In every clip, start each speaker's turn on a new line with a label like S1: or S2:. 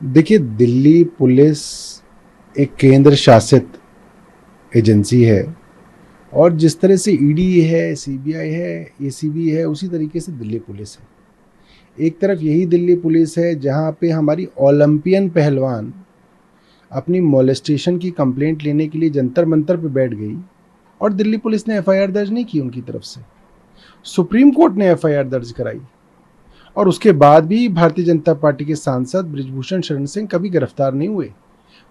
S1: देखिए, दिल्ली पुलिस एक केंद्र शासित एजेंसी है और जिस तरह से ईडी है, सीबीआई है, एसीबी है, उसी तरीके से दिल्ली पुलिस है। एक तरफ यही दिल्ली पुलिस है जहां पे हमारी ओलंपियन पहलवान अपनी मोलेस्टेशन की कंप्लेंट लेने के लिए जंतर मंतर पे बैठ गई और दिल्ली पुलिस ने एफआईआर दर्ज नहीं की उनकी तरफ से। सुप्रीम कोर्ट ने एफआईआर दर्ज कराई और उसके बाद भी भारतीय जनता पार्टी के सांसद बृजभूषण शरण सिंह कभी गिरफ्तार नहीं हुए।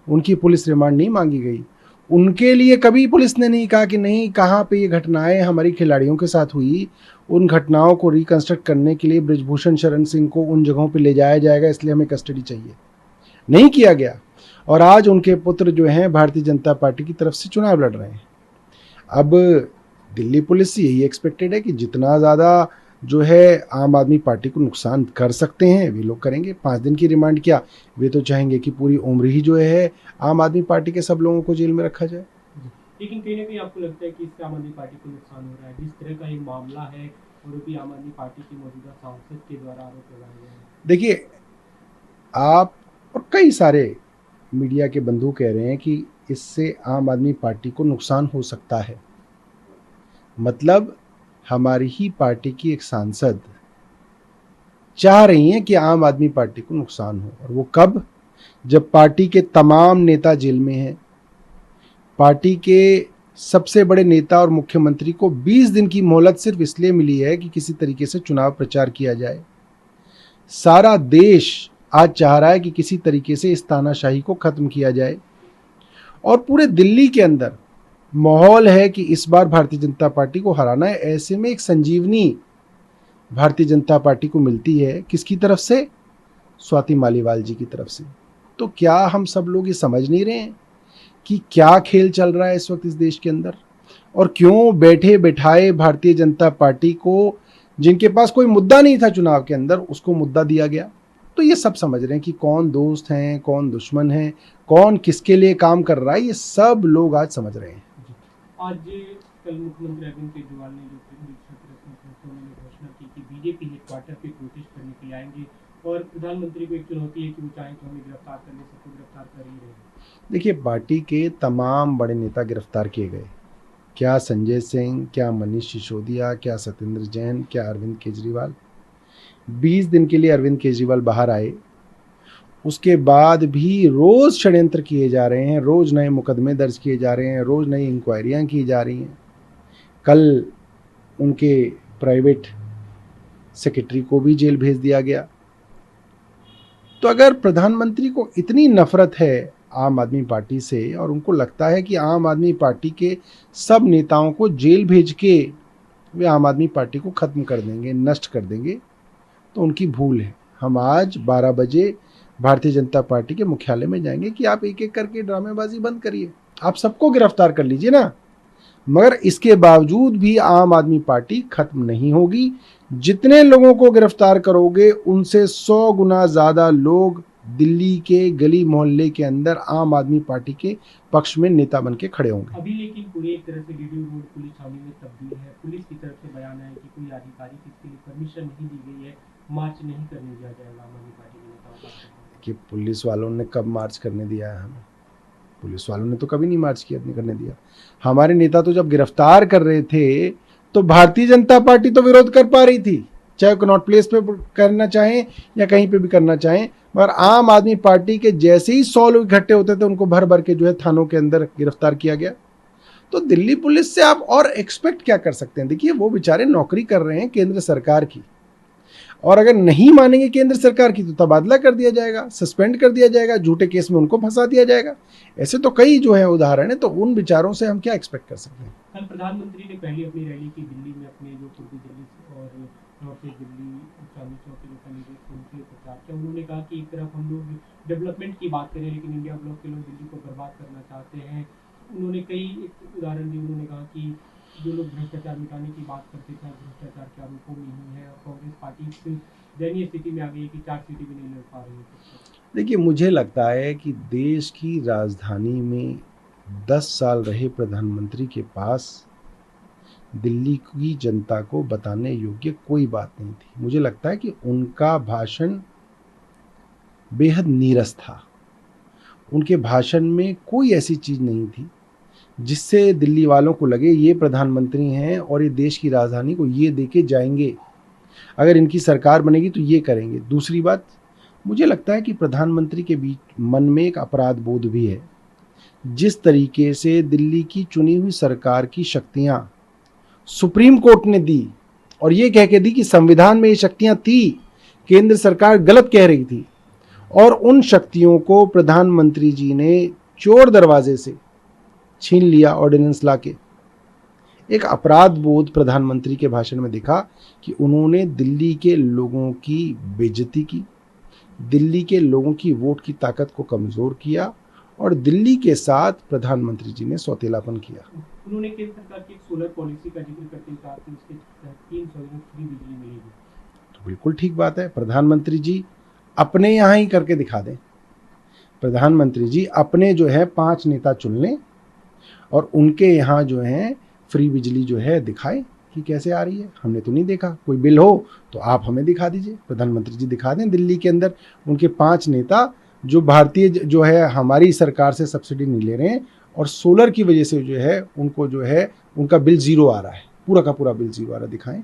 S1: उनकी पुलिस रिमांड नहीं मांगी गई। उनके लिए कभी पुलिस ने नहीं कहा कि नहीं, कहाँ पे ये घटनाएं हमारी खिलाड़ियों के साथ हुई, उन घटनाओं को रिकंस्ट्रक्ट करने के लिए बृजभूषण शरण सिंह को उन जगहों पे ले जाया जाएगा, इसलिए हमें कस्टडी चाहिए। नहीं किया गया। और आज उनके पुत्र जो हैं भारतीय जनता पार्टी की तरफ से चुनाव लड़ रहे हैं। अब दिल्ली पुलिस से यही एक्सपेक्टेड है कि जितना ज़्यादा जो है आम आदमी पार्टी को नुकसान कर सकते हैं वे लोग करेंगे। 5 दिन की रिमांड क्या, वे तो चाहेंगे कि पूरी उम्र ही जो है आम आदमी पार्टी के सब लोगों को जेल में रखा जाए।
S2: लेकिन कहीं ना कहीं आपको लगता है कि इससे आम आदमी पार्टी को नुकसान हो रहा है, जिस तरह का ये मामला है और वो भी आम आदमी पार्टी के मौजूदा सांसद के द्वारा आरोप लगाए गए हैं?
S1: देखिए, आप और कई सारे मीडिया के बंधु कह रहे हैं कि इससे आम आदमी पार्टी को नुकसान हो सकता है। मतलब हमारी ही पार्टी की एक सांसद चाह रही हैं कि आम आदमी पार्टी को नुकसान हो, और वो कब? जब पार्टी के तमाम नेता जेल में हैं। पार्टी के सबसे बड़े नेता और मुख्यमंत्री को 20 दिन की मोहलत सिर्फ इसलिए मिली है कि किसी तरीके से चुनाव प्रचार किया जाए। सारा देश आज चाह रहा है कि किसी तरीके से इस तानाशाही को खत्म किया जाए और पूरे दिल्ली के अंदर माहौल है कि इस बार भारतीय जनता पार्टी को हराना है। ऐसे में एक संजीवनी भारतीय जनता पार्टी को मिलती है किसकी तरफ से? स्वाति मालीवाल जी की तरफ से। तो क्या हम सब लोग ये समझ नहीं रहे हैं कि क्या खेल चल रहा है इस वक्त इस देश के अंदर, और क्यों बैठे बैठाए भारतीय जनता पार्टी को, जिनके पास कोई मुद्दा नहीं था चुनाव के अंदर, उसको मुद्दा दिया गया। तो ये सब समझ रहे हैं कि कौन दोस्त हैं, कौन दुश्मन है, कौन किसके लिए काम कर रहा है, ये सब लोग आज समझ रहे हैं।
S2: आज कल मुख्यमंत्री अरविंद केजरीवाल ने जो उन्होंने घोषणा की कि बीजेपी हेडक्वार्टर पे प्रोटेस्ट करने के लिए आएंगे और प्रधानमंत्री को एक चुनौती है कि वो चाहें तो हमें गिरफ्तार कर ले, सबको गिरफ्तार कर ही रहे हैं।
S1: देखिए, पार्टी के तमाम बड़े नेता गिरफ्तार किए गए। क्या संजय सिंह, क्या मनीष सिसोदिया, क्या सत्येंद्र जैन, क्या अरविंद केजरीवाल। 20 दिन के लिए अरविंद केजरीवाल बाहर आए, उसके बाद भी रोज षड्यंत्र किए जा रहे हैं, रोज नए मुकदमे दर्ज किए जा रहे हैं, रोज नई इंक्वायरियां की जा रही हैं। कल उनके प्राइवेट सेक्रेटरी को भी जेल भेज दिया गया। तो अगर प्रधानमंत्री को इतनी नफरत है आम आदमी पार्टी से और उनको लगता है कि आम आदमी पार्टी के सब नेताओं को जेल भेज के वे आम आदमी पार्टी को खत्म कर देंगे, नष्ट कर देंगे, तो उनकी भूल है। हम आज 12 बजे भारतीय जनता पार्टी के मुख्यालय में जाएंगे कि आप एक एक करके ड्रामेबाजी बंद करिए, आप सबको गिरफ्तार कर लीजिए ना, मगर इसके बावजूद भी आम आदमी पार्टी खत्म नहीं होगी। जितने लोगों को गिरफ्तार करोगे उनसे 100 गुना ज्यादा लोग दिल्ली के गली मोहल्ले के अंदर आम आदमी पार्टी के पक्ष में नेता बन के खड़े होंगे।
S2: अभी लेकिन पूरी एक तरह से वीडियो रोड पुलिस छावनी में तब्दील है। पुलिस की तरफ से बयान है कि कोई अधिकारी इसके लिए परमिशन नहीं दी गई है, मार्च नहीं करने दिया जाएगा आम आदमी पार्टी के नेताओं का।
S1: कि पुलिस वालों ने कब मार्च करने दिया है हमें? पुलिस वालों ने तो कभी नहीं मार्च किया, नहीं करने दिया। हमारे नेता तो जब गिरफ्तार कर रहे थे तो भारतीय जनता पार्टी तो विरोध कर पा रही थी, चाहे कनॉट प्लेस पे करना चाहें या कहीं पे भी करना चाहें, मगर आम आदमी पार्टी के जैसे ही 100 लोग इकट्ठे होते थे उनको भर भर के जो है थानों के अंदर गिरफ्तार किया गया। तो दिल्ली पुलिस से आप और एक्सपेक्ट क्या कर सकते हैं? देखिए, वो बेचारे नौकरी कर रहे हैं केंद्र सरकार की, और अगर नहीं मानेंगे केंद्र सरकार की तो तबादला कर दिया जाएगा, सस्पेंड कर दिया जाएगा, झूठे केस में उनको फंसा दिया जाएगा। ऐसे तो कई जो है उदाहरण है। तो उन विचारों से हम क्या एक्सपेक्ट कर सकते हैं?
S2: कल प्रधानमंत्री ने पहली अपनी रैली की दिल्ली में, अपने जो पूर्वी दिल्ली और नॉर्थ ईस्ट दिल्ली चांदनी चौक के जो कैंडिडेट थे उनके प्रचार किया। उन्होंने कहा कि एक तरफ हम लोग डेवलपमेंट की बात करें लेकिन इंडिया ब्लॉक के लोग दिल्ली को बर्बाद करना चाहते हैं। उन्होंने कई एक उदाहरण दी। उन्होंने कहा कि जो लोग भ्रष्टाचार मिटाने की बात करते थे भ्रष्टाचार के आरोपों में ही है, और कांग्रेस पार्टी इस दयनीय स्थिति में आ गई है कि 4 सीटें भी नहीं लड़ पा रही है।
S1: देखिए, मुझे लगता है कि देश की राजधानी में 10 साल रहे प्रधानमंत्री के पास दिल्ली की जनता को बताने योग्य कोई बात नहीं थी। मुझे लगता है कि उनका भाषण बेहद नीरस था। उनके भाषण में कोई ऐसी चीज़ नहीं थी जिससे दिल्ली वालों को लगे ये प्रधानमंत्री हैं और ये देश की राजधानी को ये देके जाएंगे, अगर इनकी सरकार बनेगी तो ये करेंगे। दूसरी बात, मुझे लगता है कि प्रधानमंत्री के बीच मन में एक अपराध बोध भी है। जिस तरीके से दिल्ली की चुनी हुई सरकार की शक्तियां सुप्रीम कोर्ट ने दी और ये कह के दी कि संविधान में ये शक्तियां थी, केंद्र सरकार गलत कह रही थी, और उन शक्तियों को प्रधानमंत्री जी ने चोर दरवाजे से छीन लिया ऑर्डिनेंस लाके। एक अपराध बोध प्रधानमंत्री के भाषण में दिखा कि उन्होंने दिल्ली के लोगों की बेइज्जती की, दिल्ली के लोगों की वोट की ताकत को कमजोर किया और दिल्ली के साथ प्रधानमंत्री जी ने सौतेलापन किया।
S2: उन्होंने केंद्र सरकार की एक सोलर पॉलिसी का जिक्र करते हुए कहा कि उसके तहत 300 यूनिट फ्री बिजली मिलेगी।
S1: तो बिल्कुल ठीक बात है। प्रधानमंत्री जी अपने यहाँ ही करके दिखा दें। प्रधानमंत्री जी अपने जो है 5 नेता चुन लें और उनके यहाँ जो है फ्री बिजली जो है दिखाए कि कैसे आ रही है। हमने तो नहीं देखा, कोई बिल हो तो आप हमें दिखा दीजिए, प्रधानमंत्री जी दिखा दें दिल्ली के अंदर उनके 5 नेता जो भारतीय जो है हमारी सरकार से सब्सिडी नहीं ले रहे हैं और सोलर की वजह से जो है उनको जो है उनका बिल ज़ीरो आ रहा है, पूरा का पूरा बिल ज़ीरो आ रहा है, दिखाएं।